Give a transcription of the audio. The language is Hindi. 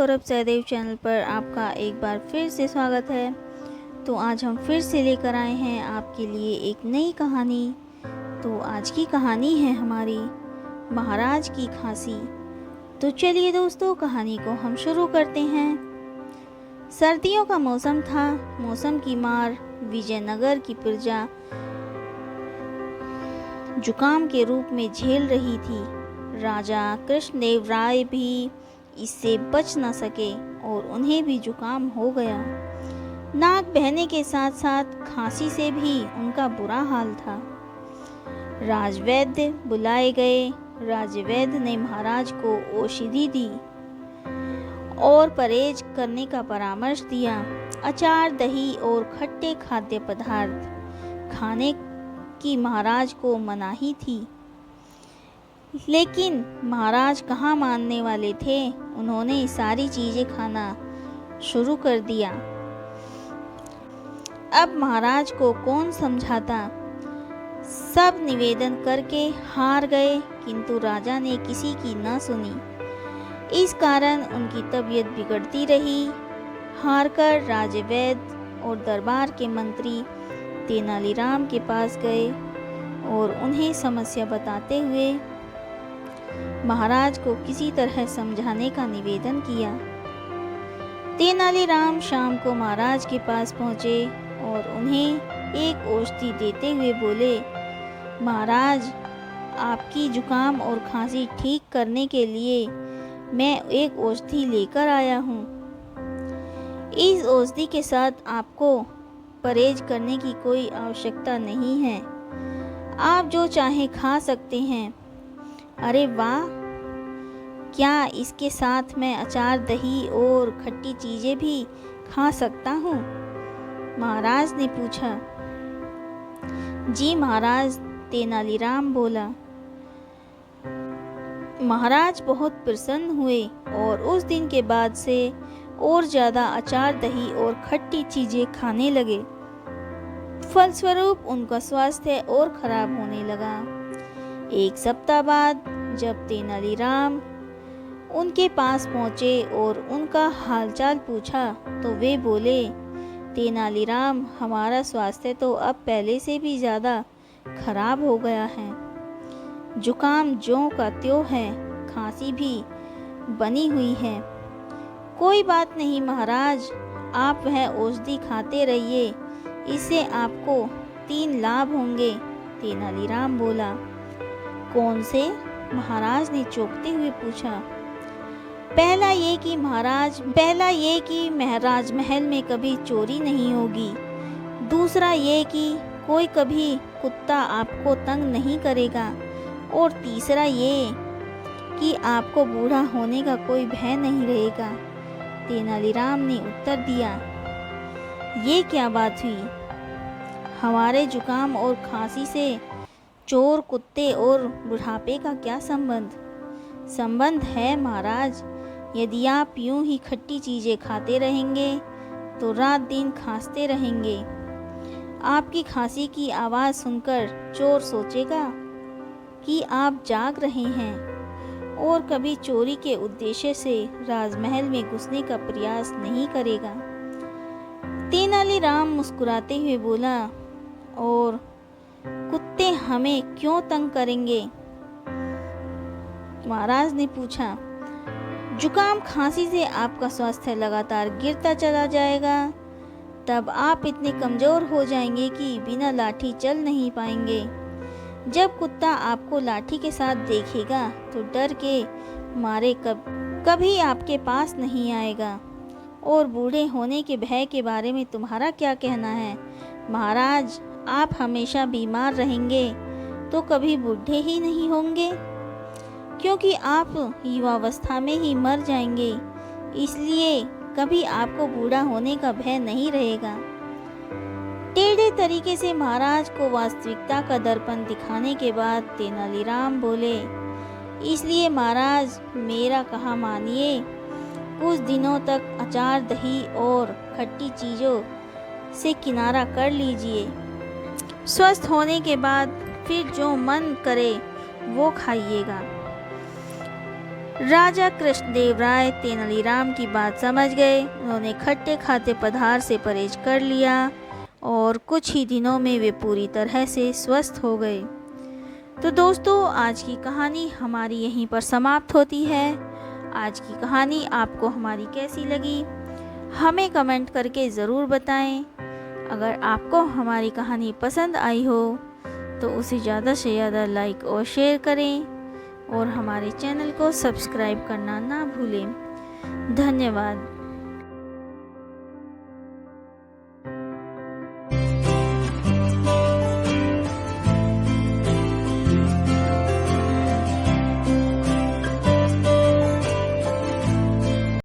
गौरव सहदेव चैनल पर आपका एक बार फिर से स्वागत है। तो आज हम फिर से लेकर आए हैं आपके लिए एक नई कहानी। तो आज की कहानी है हमारी महाराज की खांसी। तो चलिए दोस्तों, कहानी को हम शुरू करते हैं। सर्दियों का मौसम था। मौसम की मार विजयनगर की प्रजा जुकाम के रूप में झेल रही थी। राजा कृष्णदेव राय भी इससे बच न सके और उन्हें भी जुकाम हो गया। नाक बहने के साथ साथ खांसी से भी उनका बुरा हाल था। राजवैद्य बुलाए गए। राजवैद्य ने महाराज को औषधि दी और परहेज करने का परामर्श दिया। अचार, दही और खट्टे खाद्य पदार्थ खाने की महाराज को मनाही थी, लेकिन महाराज कहाँ मानने वाले थे। उन्होंने सारी चीजें खाना शुरू कर दिया। अब महाराज को कौन समझाता। सब निवेदन करके हार गए, किंतु राजा ने किसी की न सुनी। इस कारण उनकी तबीयत बिगड़ती रही। हारकर राजवैद्य और दरबार के मंत्री तेनालीराम के पास गए और उन्हें समस्या बताते हुए महाराज को किसी तरह समझाने का निवेदन किया। तेनालीराम शाम को महाराज के पास पहुंचे और उन्हें एक औषधि देते हुए बोले, महाराज, आपकी जुकाम और खांसी ठीक करने के लिए मैं एक औषधि लेकर आया हूँ। इस औषधि के साथ आपको परहेज करने की कोई आवश्यकता नहीं है। आप जो चाहे खा सकते हैं। अरे वाह! क्या इसके साथ मैं अचार, दही और खट्टी चीजें भी खा सकता हूँ? महाराज ने पूछा। जी महाराज, तेनालीराम बोला। महाराज बहुत प्रसन्न हुए और उस दिन के बाद से और ज्यादा अचार, दही और खट्टी चीजें खाने लगे। फलस्वरूप उनका स्वास्थ्य और खराब होने लगा। एक सप्ताह बाद जब तेनालीराम उनके पास पहुंचे और उनका हालचाल पूछा तो वे बोले, तेनालीराम, हमारा स्वास्थ्य तो अब पहले से भी ज़्यादा खराब हो गया है। जुकाम ज्यों का त्यों है, खांसी भी बनी हुई है। कोई बात नहीं महाराज, आप वह औषधि खाते रहिए, इससे आपको 3 लाभ होंगे। तेनालीराम बोला। कौन से? महाराज ने चौंकते हुए पूछा। पहला ये कि राजमहल में कभी चोरी नहीं होगी। दूसरा ये कि कोई कभी कुत्ता आपको तंग नहीं करेगा। और तीसरा ये कि आपको बूढ़ा होने का कोई भय नहीं रहेगा। तेनालीराम ने उत्तर दिया, ये क्या बात हुई? हमारे जुकाम और खांसी से चोर, कुत्ते और बुढ़ापे का क्या संबंध? संबंध है महाराज। यदि आप यूं ही खट्टी चीजें खाते रहेंगे तो रात दिन खांसते रहेंगे। आपकी खांसी की आवाज सुनकर चोर सोचेगा कि आप जाग रहे हैं और कभी चोरी के उद्देश्य से राजमहल में घुसने का प्रयास नहीं करेगा। तेनालीराम मुस्कुराते हुए बोला, और कुत्ते हमें क्यों तंग करेंगे? महाराज ने पूछा। जुकाम खांसी से आपका स्वास्थ्य लगातार गिरता चला जाएगा। तब आप इतने कमजोर हो जाएंगे कि बिना लाठी चल नहीं पाएंगे। जब कुत्ता आपको लाठी के साथ देखेगा तो डर के मारे कभी आपके पास नहीं आएगा। और बूढ़े होने के भय के बारे में तुम्हारा क्या कहना है? महाराज, आप हमेशा बीमार रहेंगे तो कभी बूढ़े ही नहीं होंगे, क्योंकि आप युवावस्था में ही मर जाएंगे। इसलिए कभी आपको बूढ़ा होने का भय नहीं रहेगा। टेढ़े तरीके से महाराज को वास्तविकता का दर्पण दिखाने के बाद तेनालीराम बोले, इसलिए महाराज, मेरा कहा मानिए, कुछ दिनों तक अचार, दही और खट्टी चीज़ों से किनारा कर लीजिए। स्वस्थ होने के बाद फिर जो मन करे वो खाइएगा। राजा कृष्णदेव राय तेनालीराम की बात समझ गए। उन्होंने खट्टे खाते पदार्थ से परहेज कर लिया और कुछ ही दिनों में वे पूरी तरह से स्वस्थ हो गए। तो दोस्तों, आज की कहानी हमारी यहीं पर समाप्त होती है। आज की कहानी आपको हमारी कैसी लगी, हमें कमेंट करके ज़रूर बताएं। अगर आपको हमारी कहानी पसंद आई हो तो उसे ज़्यादा से ज़्यादा लाइक और शेयर करें और हमारे चैनल को सब्सक्राइब करना ना भूलें। धन्यवाद।